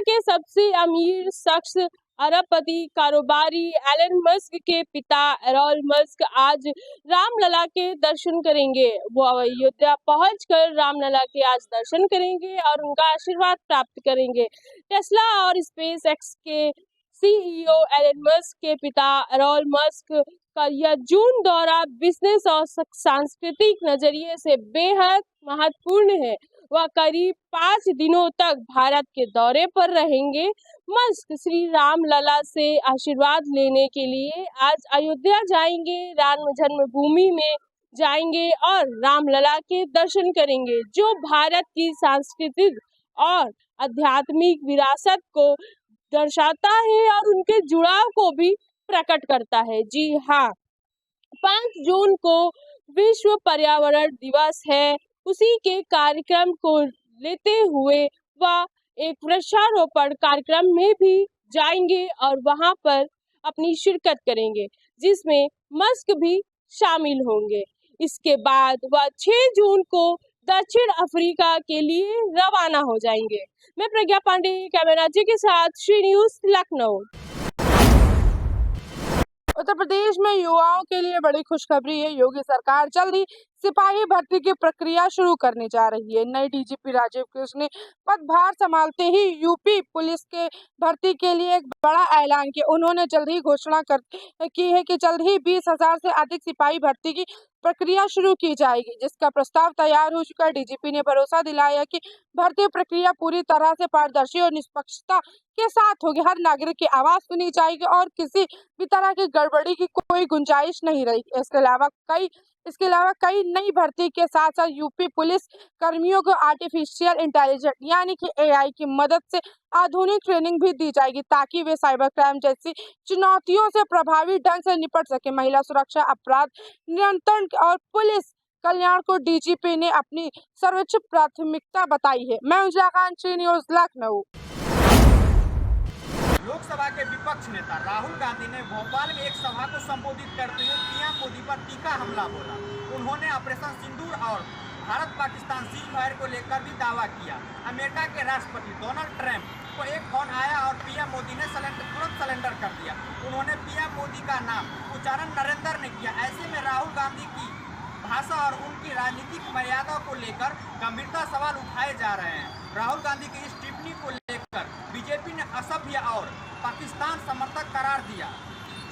के सबसे अमीर शख्स अरबपति कारोबारी एलन मस्क के पिता एलोन मस्क आज रामलला के दर्शन करेंगे। वो अयोध्या पहुंचकर रामलला के आज दर्शन करेंगे और उनका आशीर्वाद प्राप्त करेंगे। टेस्ला और स्पेस एक्स के सीईओ एलन मस्क के पिता एलोन मस्क का यह जून दौरा बिजनेस और सांस्कृतिक नजरिए से बेहद महत्वपूर्ण है। वह करीब 5 दिनों तक भारत के दौरे पर रहेंगे। मस्क श्री राम लला से आशीर्वाद लेने के लिए आज अयोध्या जाएंगे, राम जन्मभूमि में जाएंगे और रामलला के दर्शन करेंगे, जो भारत की सांस्कृतिक और आध्यात्मिक विरासत को दर्शाता है और उनके जुड़ाव को भी प्रकट करता है। जी हाँ, 5 जून को विश्व पर्यावरण दिवस है। उसी के कार्यक्रम को लेते हुए वह एक वृक्षारोपण कार्यक्रम में भी जाएंगे और वहां पर अपनी शिरकत करेंगे, जिसमें मस्क भी शामिल होंगे। इसके बाद वह 6 जून को दक्षिण अफ्रीका के लिए रवाना हो जाएंगे। मैं प्रज्ञा पांडे, कैमरा जी के साथ श्री न्यूज लखनऊ। उत्तर प्रदेश में युवाओं के लिए बड़ी खुशखबरी है। योगी सरकार जल्द ही सिपाही भर्ती की प्रक्रिया शुरू करने जा रही है। नए डीजीपी राजीव कृष्ण ने पदभार संभालते ही यूपी पुलिस के भर्ती के लिए एक बड़ा ऐलान किया। उन्होंने जल्द ही घोषणा की है कि जल्द ही 20,000 से अधिक सिपाही भर्ती की प्रक्रिया शुरू की जाएगी, जिसका प्रस्ताव तैयार हो चुका है। डीजीपी ने भरोसा दिलाया कि भर्ती प्रक्रिया पूरी तरह से पारदर्शी और निष्पक्षता के साथ होगी। हर नागरिक की आवाज सुनी जाएगी और किसी भी तरह की गड़बड़ी की कोई गुंजाइश नहीं रहेगी। इसके अलावा कई नई भर्ती के साथ साथ यूपी पुलिस कर्मियों को आर्टिफिशियल इंटेलिजेंस यानी कि एआई की मदद से आधुनिक ट्रेनिंग भी दी जाएगी, ताकि वे साइबर क्राइम जैसी चुनौतियों से प्रभावी ढंग से निपट सके। महिला सुरक्षा, अपराध नियंत्रण और पुलिस कल्याण को डीजीपी ने अपनी सर्वोच्च प्राथमिकता बताई है। मैं उजला खान, श्री न्यूज लखनऊ। लोकसभा के विपक्ष नेता राहुल गांधी ने भोपाल में एक सभा को संबोधित करते हुए पीएम मोदी पर तीखा हमला बोला। उन्होंने ऑपरेशन सिंदूर और भारत पाकिस्तान सीजफायर को लेकर भी दावा किया। अमेरिका के राष्ट्रपति डोनाल्ड ट्रंप को एक फोन आया और पीएम मोदी ने तुरंत सरेंडर कर दिया। उन्होंने पीएम मोदी का नाम उच्चारण नरेंद्र ने किया। ऐसे में राहुल गांधी की भाषा और उनकी राजनीतिक मर्यादा को लेकर गंभीरता सवाल उठाए जा रहे हैं। राहुल गांधी की इस टिप्पणी को लेकर बीजेपी ने असभ्य और पाकिस्तान समर्थक करार दिया,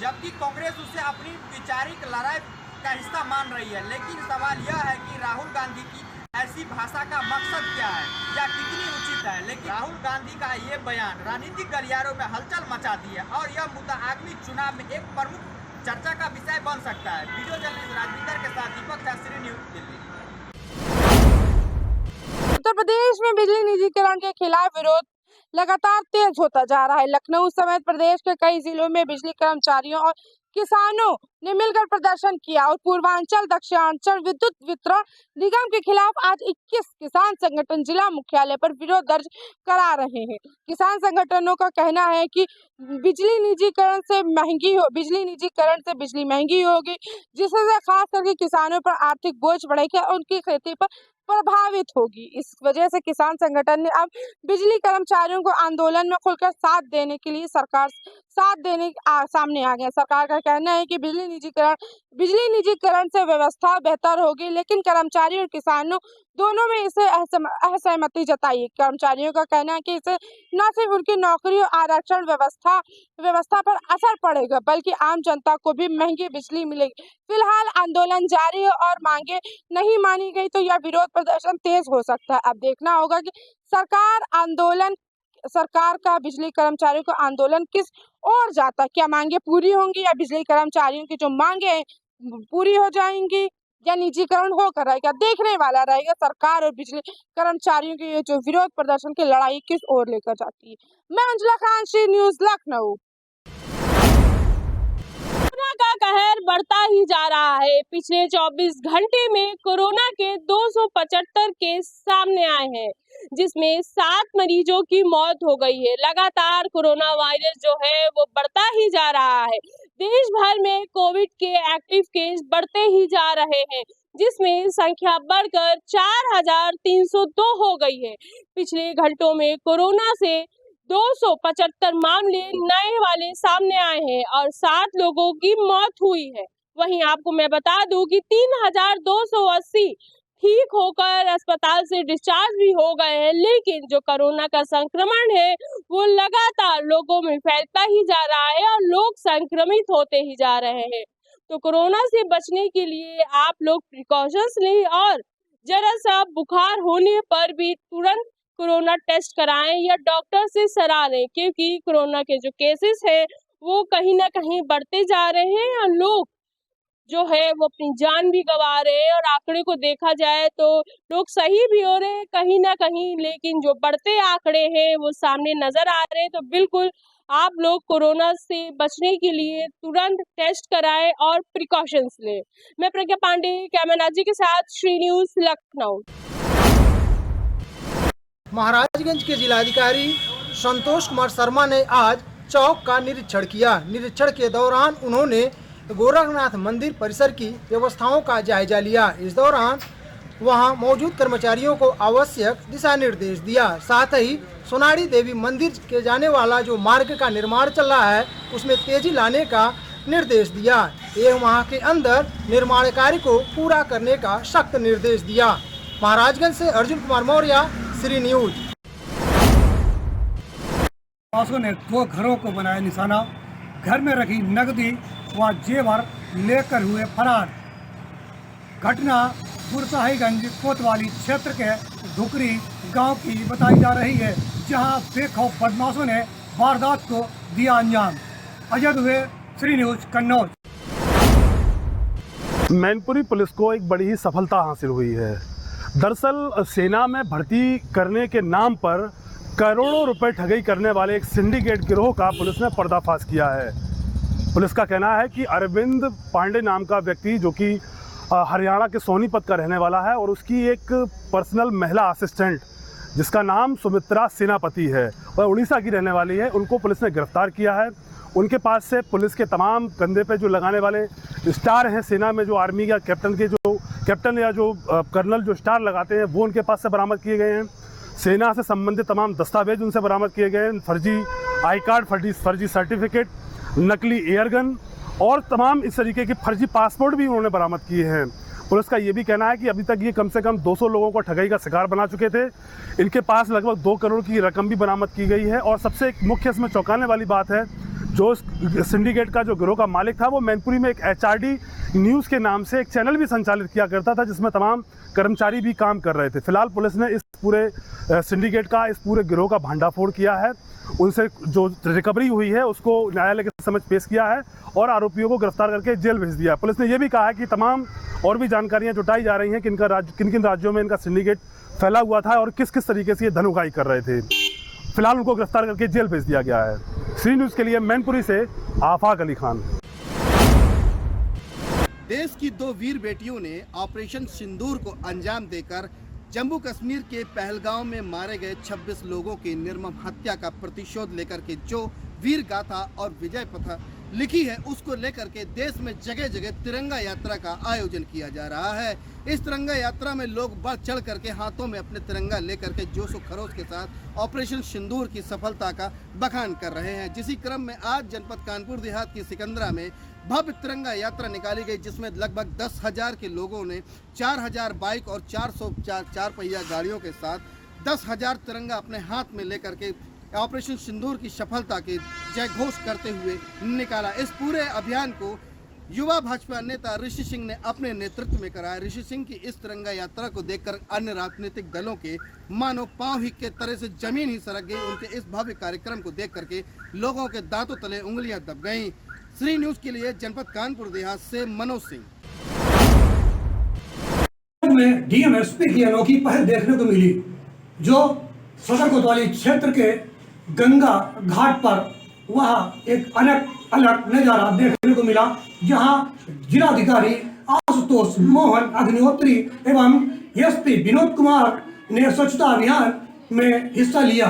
जबकि कांग्रेस उसे अपनी वैचारिक लड़ाई का हिस्सा मान रही है। लेकिन सवाल यह है कि राहुल गांधी की ऐसी भाषा का मकसद क्या है या कितनी उचित है। लेकिन राहुल गांधी का ये बयान राजनीतिक गलियारों में हलचल मचा दी है और यह मुद्दा आगामी चुनाव में एक प्रमुख चर्चा का विषय बन सकता है। वीडियो जर्नलिस्ट राजविंदर के साथ दीपक शास्त्री, न्यूज दिल्ली। उत्तर प्रदेश में बिजली निजीकरण के खिलाफ विरोध लगातार तेज होता जा रहा है। लखनऊ समेत प्रदेश के कई जिलों में बिजली कर्मचारियों और किसानों ने मिलकर प्रदर्शन किया और पूर्वांचल दक्षिणांचल विद्युत वितरण निगम के खिलाफ आज 21 किसान संगठन जिला मुख्यालय पर विरोध दर्ज करा रहे हैं। किसान संगठनों का कहना है कि बिजली निजीकरण से बिजली महंगी होगी, जिससे खास करके किसानों पर आर्थिक बोझ बढ़ेगा और उनकी खेती पर प्रभावित होगी। इस वजह से किसान संगठन ने अब बिजली कर्मचारियों को आंदोलन में खुलकर साथ देने के लिए सामने आ गया। सरकार का कहना है कि बिजली निजीकरण से व्यवस्था बेहतर होगी, लेकिन कर्मचारी और किसानों दोनों में इसे असहमति जताई। कर्मचारियों का कहना है कि इसे न सिर्फ उनकी नौकरी और आरक्षण व्यवस्था पर असर पड़ेगा, बल्कि आम जनता को भी महंगी बिजली मिलेगी। फिलहाल आंदोलन जारी है और मांगे नहीं मानी गई तो यह विरोध प्रदर्शन तेज हो सकता है। अब देखना होगा कि सरकार का बिजली कर्मचारियों का आंदोलन किस ओर जाता है। क्या मांगे पूरी होंगी या बिजली कर्मचारियों की जो मांगे पूरी हो जाएंगी या निजीकरण होकर रहेगा। देखने वाला रहेगा सरकार और बिजली कर्मचारियों की ये जो विरोध प्रदर्शन की लड़ाई किस ओर लेकर जाती है। मैं उजला खान, श्री न्यूज लखनऊ। कोरोना का कहर बढ़ता ही जा रहा है। पिछले 24 घंटे में कोरोना के 275 केस सामने आए हैं, जिसमें 7 मरीजों की मौत हो गई है। लगातार कोरोना वायरस जो है वो बढ़ता ही जा रहा है। देश भर में कोविड के एक्टिव केस बढ़ते ही जा रहे हैं, जिसमें संख्या बढ़कर 4,302 हो गई है। पिछले घंटों में कोरोना से 275 मामले नए वाले सामने आए हैं और 7 लोगों की मौत हुई है। वहीं आपको मैं बता दूं कि 3280 ठीक होकर अस्पताल से डिस्चार्ज भी हो गए हैं, लेकिन जो कोरोना का संक्रमण है वो लगातार लोगों में फैलता ही जा रहा है और लोग संक्रमित होते ही जा रहे हैं। तो कोरोना से बचने के लिए आप लोग प्रिकॉशंस लें और जरा सा बुखार होने पर भी तुरंत कोरोना टेस्ट कराएं या डॉक्टर से सलाह लें, क्योंकि कोरोना के जो केसेस हैं वो कहीं ना कहीं बढ़ते जा रहे हैं और लोग जो है वो अपनी जान भी गंवा रहे हैं। और आंकड़े को देखा जाए तो लोग सही भी हो रहे हैं कहीं ना कहीं, लेकिन जो बढ़ते आंकड़े हैं वो सामने नजर आ रहे हैं। तो बिल्कुल आप लोग कोरोना से बचने के लिए तुरंत टेस्ट कराएं और प्रिकॉशंस लें। मैं प्रज्ञा पांडे, कैमरामैन जी के साथ श्री न्यूज लखनऊ। महाराजगंज के जिलाधिकारी संतोष कुमार शर्मा ने आज चौक का निरीक्षण किया। निरीक्षण के दौरान उन्होंने गोरखनाथ मंदिर परिसर की व्यवस्थाओं का जायजा लिया। इस दौरान वहां मौजूद कर्मचारियों को आवश्यक दिशा निर्देश दिया। साथ ही सोनाड़ी देवी मंदिर के जाने वाला जो मार्ग का निर्माण चल रहा है उसमें तेजी लाने का निर्देश दिया एवं वहां के अंदर निर्माण कार्य को पूरा करने का सख्त निर्देश दिया। महाराजगंज से अर्जुन कुमार मौर्य, श्री न्यूज। ने 2 घरों को बनाया निशाना, घर में रखी नकदी व जेवर लेकर हुए फरार। घटना गुरसाहिगंज कोतवाली क्षेत्र के धुकरी गांव की बताई जा रही है, जहां बेखौफ बदमाशों ने वारदात को दिया अंजाम। अजय दुबे, श्री न्यूज, कन्नौज। मैनपुरी पुलिस को एक बड़ी ही सफलता हासिल हुई है। दरअसल सेना में भर्ती करने के नाम पर करोड़ों रुपए ठगी करने वाले एक सिंडिकेट गिरोह का पुलिस ने पर्दाफाश किया है। पुलिस का कहना है कि अरविंद पांडे नाम का व्यक्ति, जो कि हरियाणा के सोनीपत का रहने वाला है, और उसकी एक पर्सनल महिला असिस्टेंट जिसका नाम सुमित्रा सेनापति है, वह उड़ीसा की रहने वाली है, उनको पुलिस ने गिरफ्तार किया है। उनके पास से पुलिस के तमाम कंधे पे जो लगाने वाले स्टार हैं सेना में, जो आर्मी या कैप्टन या जो कर्नल जो स्टार लगाते हैं, वो उनके पास से बरामद किए गए हैं। सेना से संबंधित तमाम दस्तावेज उनसे बरामद किए गए हैं। फर्जी आई कार्ड, फर्जी सर्टिफिकेट, नकली एयरगन और तमाम इस तरीके के फर्जी पासपोर्ट भी उन्होंने बरामद किए हैं। पुलिस का ये भी कहना है कि अभी तक ये कम से कम 200 लोगों को ठगाई का शिकार बना चुके थे। इनके पास लगभग 2 करोड़ की रकम भी बरामद की गई है। और सबसे एक मुख्य इसमें चौंकाने वाली बात है, जो सिंडिकेट का जो गिरोह का मालिक था वो मैनपुरी में एक HRD न्यूज़ के नाम से एक चैनल भी संचालित किया करता था, जिसमें तमाम कर्मचारी भी काम कर रहे थे। फिलहाल पुलिस ने इस पूरे सिंडिकेट का, इस पूरे गिरोह का भंडाफोड़ किया है। उनसे जो रिकवरी हुई है उसको न्यायालय के समक्ष पेश किया है और आरोपियों को गिरफ्तार करके जेल भेज दिया है। पुलिस ने यह भी कहा है कि तमाम और भी जानकारियां जुटाई जा रही हैं कि किन किन राज्यों में इनका सिंडिकेट फैला हुआ था और किस किस तरीके से ये धन उगाही कर रहे थे। फिलहाल उनको गिरफ्तार करके जेल भेज दिया गया है। सी न्यूज़ के लिए मैनपुरी से आफाक अली खान। देश की 2 वीर बेटियों ने ऑपरेशन सिंदूर को अंजाम देकर जम्मू कश्मीर के पहलगांव में मारे गए 26 लोगों की निर्मम हत्या का प्रतिशोध लेकर के जो वीर गाथा और विजय पथ लिखी है, उसको लेकर के देश में जगह जगह तिरंगा यात्रा का आयोजन किया जा रहा है। इस तिरंगा यात्रा में लोग बढ़ चढ़ करके हाथों में अपने तिरंगा लेकर के जोश व खरोश के साथ ऑपरेशन सिंदूर की सफलता का बखान कर रहे हैं। जिसी क्रम में आज जनपद कानपुर देहात की सिकंदरा में भव्य तिरंगा यात्रा निकाली गई, जिसमें लगभग 10,000 के लोगों ने 4,000 बाइक और 400 चार पहिया गाड़ियों के साथ 10,000 तिरंगा अपने हाथ में लेकर के ऑपरेशन सिंदूर की सफलता के जय घोष करते हुए निकाला। इस पूरे अभियान को युवा भाजपा नेता ऋषि सिंह ने अपने नेतृत्व में कराया। ऋषि सिंह की इस तिरंगा यात्रा को देखकर अन्य राजनीतिक दलों के मानो पांव ही के तरह से जमीन ही सरक गई। उनके इस भव्य कार्यक्रम को देख करके लोगों के दांतों तले उंगलियां दब गईं। श्री न्यूज़ के लिए जनपद कानपुर देहात से मनोज सिंह। में DMSP की अनोखी पहल देखने को मिली, जो सदर कोतवाली क्षेत्र के गंगा घाट पर वहाँ एक अलग नजारा देखने को मिला, जहां जिलाधिकारी आशुतोष मोहन अग्निहोत्री एवं SP विनोद कुमार ने स्वच्छता अभियान में हिस्सा लिया।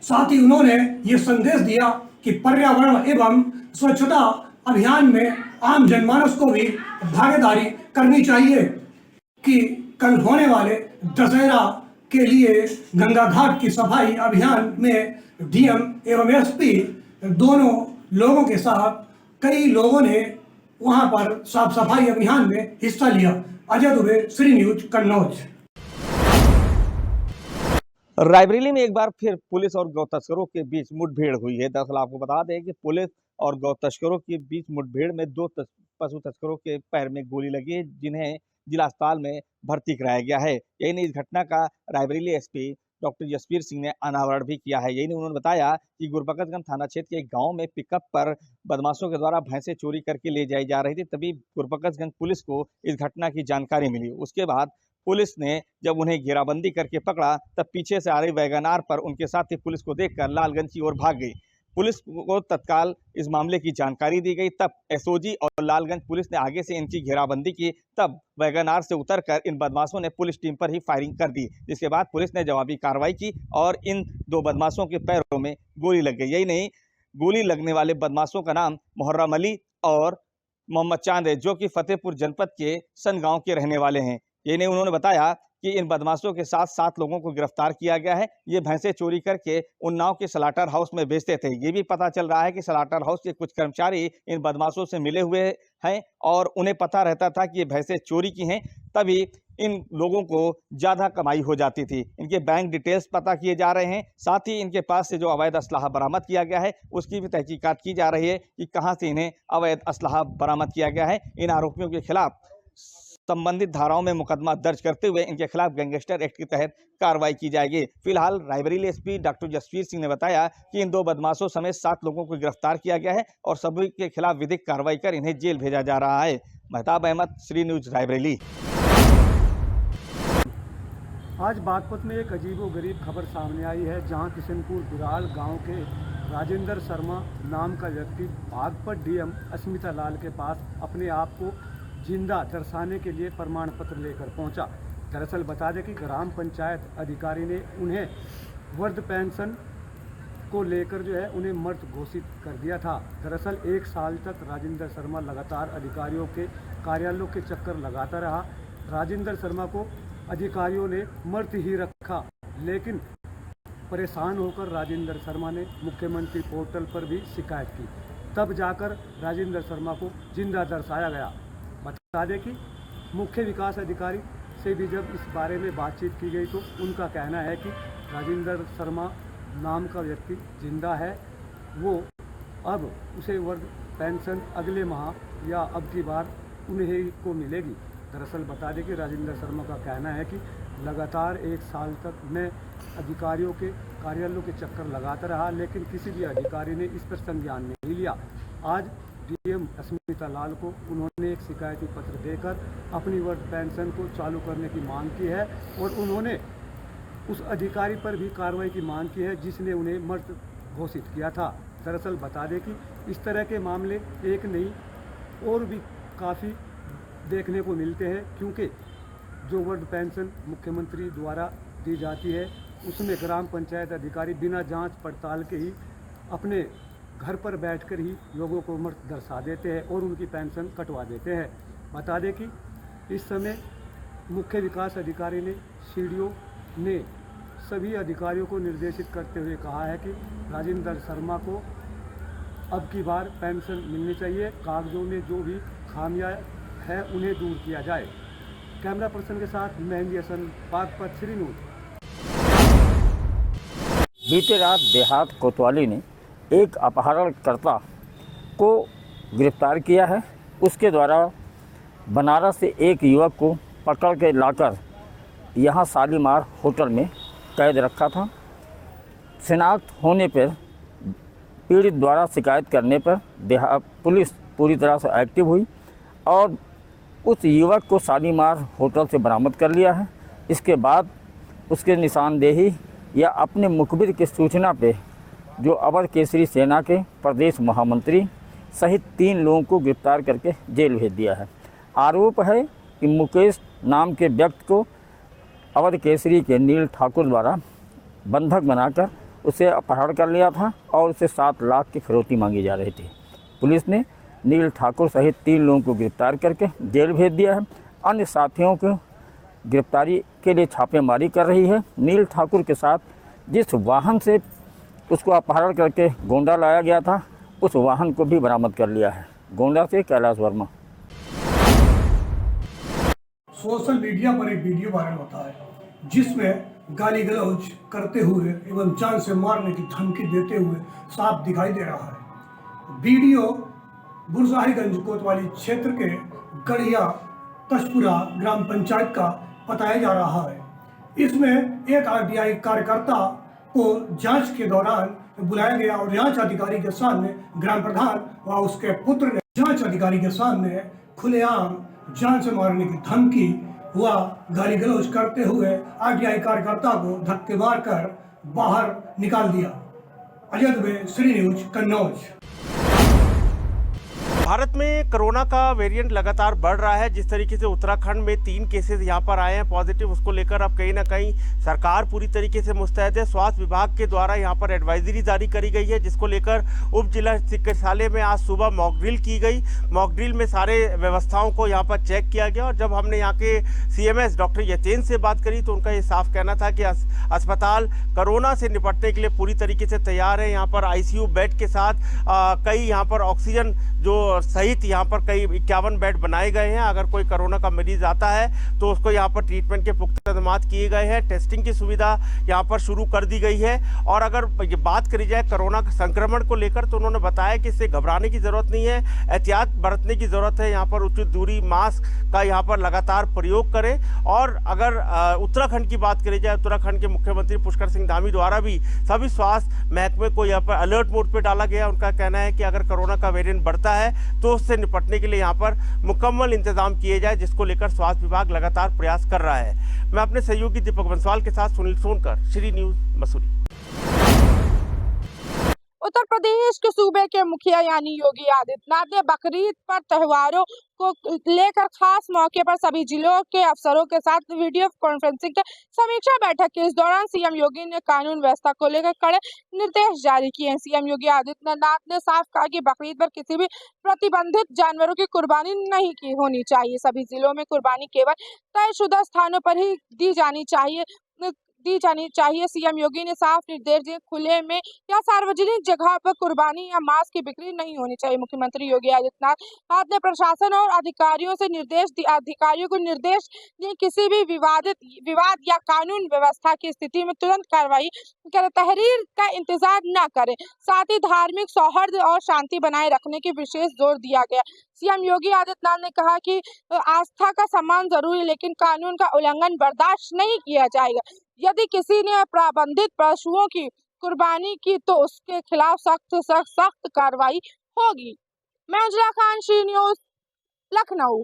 साथ ही उन्होंने ये संदेश दिया कि पर्यावरण एवं स्वच्छता अभियान में आम जनमानस को भी भागीदारी करनी चाहिए, कि कल होने वाले दशहरा के लिए गंगा घाट की सफाई अभियान में डीएम एवं एसपी दोनों लोगों के साथ कई लोगों ने वहां पर साफ सफाई अभियान में हिस्सा लिया। अजय दुबे, श्री न्यूज, कन्नौज। रायबरेली में एक बार फिर पुलिस और गौ तस्करों के बीच मुठभेड़ हुई है। दरअसल आपको बता दें कि पुलिस और गौ तस्करों के बीच मुठभेड़ में दो पशु तस्करों के पैर में गोली लगी है, जिन्हें जिला अस्पताल में भर्ती कराया गया है। यही नहीं, इस घटना का रायबरेली एसपी डॉक्टर जसवीर सिंह ने अनावरण भी किया है। यही नहीं, उन्होंने बताया कि गुरबकसगंज थाना क्षेत्र के एक गांव में पिकअप पर बदमाशों के द्वारा भैंसें चोरी करके ले जाई जा रही थी। तभी गुरबकसगंज पुलिस को इस घटना की जानकारी मिली। उसके बाद पुलिस ने जब उन्हें घेराबंदी करके पकड़ा, तब पीछे से आ रही वैगनार पर उनके साथी पुलिस को देखकर लालगंज की ओर भाग गई। पुलिस को तत्काल इस मामले की जानकारी दी गई। तब एसओजी और लालगंज पुलिस ने आगे से इनकी घेराबंदी की। तब वैगनार से उतरकर इन बदमाशों ने पुलिस टीम पर ही फायरिंग कर दी, जिसके बाद पुलिस ने जवाबी कार्रवाई की और इन दो बदमाशों के पैरों में गोली लग गई। यही नहीं, गोली लगने वाले बदमाशों का नाम मुहर्रम अली और मोहम्मद चांद है, जो कि फतेहपुर जनपद के सन गांव के रहने वाले हैं। ये नहीं, उन्होंने बताया कि इन बदमाशों के साथ 7 लोगों को गिरफ्तार किया गया है। ये भैंसें चोरी करके उन्नाव के स्लाटर हाउस में बेचते थे। ये भी पता चल रहा है कि स्लाटर हाउस के कुछ कर्मचारी इन बदमाशों से मिले हुए हैं और उन्हें पता रहता था कि ये भैंसें चोरी की हैं, तभी इन लोगों को ज़्यादा कमाई हो जाती थी। इनके बैंक डिटेल्स पता किए जा रहे हैं। साथ ही इनके पास से जो अवैध असलाहा बरामद किया गया है, उसकी भी तहकीकात की जा रही है कि कहाँ से इन्हें अवैध असलाहा बरामद किया गया है। इन आरोपियों के खिलाफ संबंधित धाराओं में मुकदमा दर्ज करते हुए इनके खिलाफ गैंगस्टर एक्ट के तहत कार्रवाई की जाएगी। फिलहाल रायबरेली एसपी डॉक्टर जसवीर सिंह ने बताया कि इन 2 बदमाशों समेत 7 लोगों को गिरफ्तार किया गया है और सभी के खिलाफ विधिक कार्रवाई कर इन्हें जेल भेजा जा रहा है। महताब अहमद, श्री न्यूज, रायबरेली। आज बागपत में एक अजीबोगरीब खबर सामने आई है, जहां किशनपुर बिराल गांव के राजेंद्र शर्मा नाम का व्यक्ति बागपत डीएम अस्मिता लाल के पास अपने आप को जिंदा दर्शाने के लिए प्रमाण पत्र लेकर पहुंचा। दरअसल बता दें कि ग्राम पंचायत अधिकारी ने उन्हें वृद्ध पेंशन को लेकर जो है उन्हें मृत घोषित कर दिया था। दरअसल 1 साल तक राजेंद्र शर्मा लगातार अधिकारियों के कार्यालयों के चक्कर लगाता रहा। राजेंद्र शर्मा को अधिकारियों ने मृत ही रखा, लेकिन परेशान होकर राजेंद्र शर्मा ने मुख्यमंत्री पोर्टल पर भी शिकायत की। तब जाकर राजेंद्र शर्मा को जिंदा दर्शाया गया। बता दें कि मुख्य विकास अधिकारी से भी जब इस बारे में बातचीत की गई तो उनका कहना है कि राजेंद्र शर्मा नाम का व्यक्ति जिंदा है, वो अब उसे वृद्ध पेंशन अगले माह या अब की बार उन्हें को मिलेगी। दरअसल बता दें कि राजेंद्र शर्मा का कहना है कि लगातार 1 साल तक मैं अधिकारियों के कार्यालयों के चक्कर लगाता रहा, लेकिन किसी भी अधिकारी ने इस पर संज्ञान नहीं लिया। आज डीएम अस्मिता लाल को उन्होंने एक शिकायती पत्र देकर अपनी वृद्ध पेंशन को चालू करने की मांग की है और उन्होंने उस अधिकारी पर भी कार्रवाई की मांग की है जिसने उन्हें मृत घोषित किया था। दरअसल बता दें कि इस तरह के मामले एक नहीं और भी काफ़ी देखने को मिलते हैं, क्योंकि जो वृद्ध पेंशन मुख्यमंत्री द्वारा दी जाती है उसमें ग्राम पंचायत अधिकारी बिना जांच पड़ताल के ही अपने घर पर बैठकर ही लोगों को मृत दर्शा देते हैं और उनकी पेंशन कटवा देते हैं। बता दें कि इस समय मुख्य विकास अधिकारी ने सीडीओ ने सभी अधिकारियों को निर्देशित करते हुए कहा है कि राजेंद्र शर्मा को अब की बार पेंशन मिलनी चाहिए। कागजों में जो भी खामियां है उन्हें दूर किया जाए। कैमरा पर्सन के साथ मेहंदी हसन, बागपत, श्री न्यूज। बीते रात देहात कोतवाली ने एक अपहरणकर्ता को गिरफ्तार किया है। उसके द्वारा बनारस से एक युवक को पकड़ के लाकर यहाँ शालीमार होटल में कैद रखा था। शिनाख्त होने पर पीड़ित द्वारा शिकायत करने पर पुलिस पूरी तरह से एक्टिव हुई और उस युवक को शालीमार होटल से बरामद कर लिया है। इसके बाद उसके निशानदेही या अपने मुखबिर की सूचना पे जो अवर केसरी सेना के प्रदेश महामंत्री सहित 3 लोगों को गिरफ्तार करके जेल भेज दिया है। आरोप है कि मुकेश नाम के व्यक्ति को अवर केसरी के नील ठाकुर द्वारा बंधक बनाकर उसे अपहरण कर लिया था और उसे 7 लाख की फिरौती मांगी जा रही थी। पुलिस ने नील ठाकुर सहित 3 लोगों को गिरफ्तार करके जेल भेज दिया है। अन्य साथियों को गिरफ्तारी के लिए छापेमारी कर रही है। नील ठाकुर के साथ जिस वाहन से उसको अपहरण करके गोंडा लाया गया था, उस वाहन को भी बरामद कर लिया है। गोंडा से कैलाश वर्मा। सोशल मीडिया पर एक वीडियो वायरल होता है जिसमें गाली गलौज करते हुए एवं जान से मारने की धमकी देते हुए साफ दिखाई दे रहा है। वीडियो बुरजाहीगंज कोतवाली क्षेत्र के गढ़िया तशपुरा ग्राम पंचायत का बताया जा रहा है। इसमें एक आरटीआई कार्यकर्ता को जांच के दौरान बुलाया गया और जांच अधिकारी के सामने ग्राम प्रधान व उसके पुत्र ने जांच अधिकारी के सामने खुलेआम जान से मारने की धमकी व गाली गलौज करते हुए आरटीआई कार्यकर्ता को धक्के मारकर बाहर निकाल दिया। अजय दुबे, श्री न्यूज, कन्नौज। भारत में कोरोना का वेरिएंट लगातार बढ़ रहा है। जिस तरीके से उत्तराखंड में 3 केसेस यहाँ पर आए हैं पॉजिटिव, उसको लेकर अब कहीं ना कहीं सरकार पूरी तरीके से मुस्तैद है। स्वास्थ्य विभाग के द्वारा यहाँ पर एडवाइजरी जारी करी गई है, जिसको लेकर उप जिला चिकित्सालय में आज सुबह मॉक ड्रिल की गई। मॉक ड्रिल में सारे व्यवस्थाओं को यहाँ पर चेक किया गया और जब हमने यहाँ के CMS डॉक्टर यतेन से बात करी तो उनका ये साफ कहना था कि अस्पताल कोरोना से निपटने के लिए पूरी तरीके से तैयार है। यहाँ पर ICU बेड के साथ कई यहाँ पर ऑक्सीजन जो सहित यहाँ पर कई 51 बेड बनाए गए हैं। अगर कोई कोरोना का मरीज आता है तो उसको यहाँ पर ट्रीटमेंट के पुख्ता इंतजाम किए गए हैं। टेस्टिंग की सुविधा यहाँ पर शुरू कर दी गई है। और अगर ये बात करी जाए कोरोना संक्रमण को लेकर तो उन्होंने बताया कि इससे घबराने की ज़रूरत नहीं है, एहतियात बरतने की ज़रूरत है। यहाँ पर उचित दूरी, मास्क का यहाँ पर लगातार प्रयोग करें। और अगर उत्तराखंड की बात करी जाए, उत्तराखंड के मुख्यमंत्री पुष्कर सिंह धामी द्वारा भी सभी स्वास्थ्य महकमे को यहाँ पर अलर्ट मोड पर डाला गया। उनका कहना है कि अगर कोरोना का वेरिएंट बढ़ता है तो उससे निपटने के लिए यहाँ पर मुकम्मल इंतजाम किए जाए, जिसको लेकर स्वास्थ्य विभाग लगातार प्रयास कर रहा है। मैं अपने सहयोगी दीपक बंसवाल के साथ सुनील सोनकर, श्री न्यूज, मसूरी। उत्तर प्रदेश के सूबे के मुखिया यानी योगी आदित्यनाथ ने बकरीद पर त्योहारों को लेकर खास मौके पर सभी जिलों के अफसरों के साथ वीडियो कॉन्फ्रेंसिंग के समीक्षा बैठक की। इस दौरान सीएम योगी ने कानून व्यवस्था को लेकर कड़े निर्देश जारी किए हैं। सीएम योगी आदित्यनाथ ने साफ कहा कि बकरीद पर किसी भी प्रतिबंधित जानवरों की कुर्बानी नहीं की होनी चाहिए। सभी जिलों में कुर्बानी केवल तयशुदा स्थानों पर ही दी जानी चाहिए। सीएम योगी ने साफ निर्देश दिए, खुले में या सार्वजनिक जगह पर कुर्बानी या मांस की बिक्री नहीं होनी चाहिए। मुख्यमंत्री योगी आदित्यनाथ ने प्रशासन और अधिकारियों को निर्देश दिए, किसी भी विवाद या कानून व्यवस्था की स्थिति में तुरंत कार्रवाई करें, तहरीर का इंतजार न करें। साथ ही धार्मिक सौहार्द और शांति बनाए रखने की विशेष जोर दिया गया। सीएम योगी आदित्यनाथ ने कहा कि आस्था का सम्मान जरूरी, लेकिन कानून का उल्लंघन बर्दाश्त नहीं किया जाएगा। यदि किसी ने प्रतिबंधित पशुओं की कुर्बानी की तो उसके खिलाफ सख्त कार्रवाई होगी। मैं अंजला खान, श्री न्यूज, लखनऊ।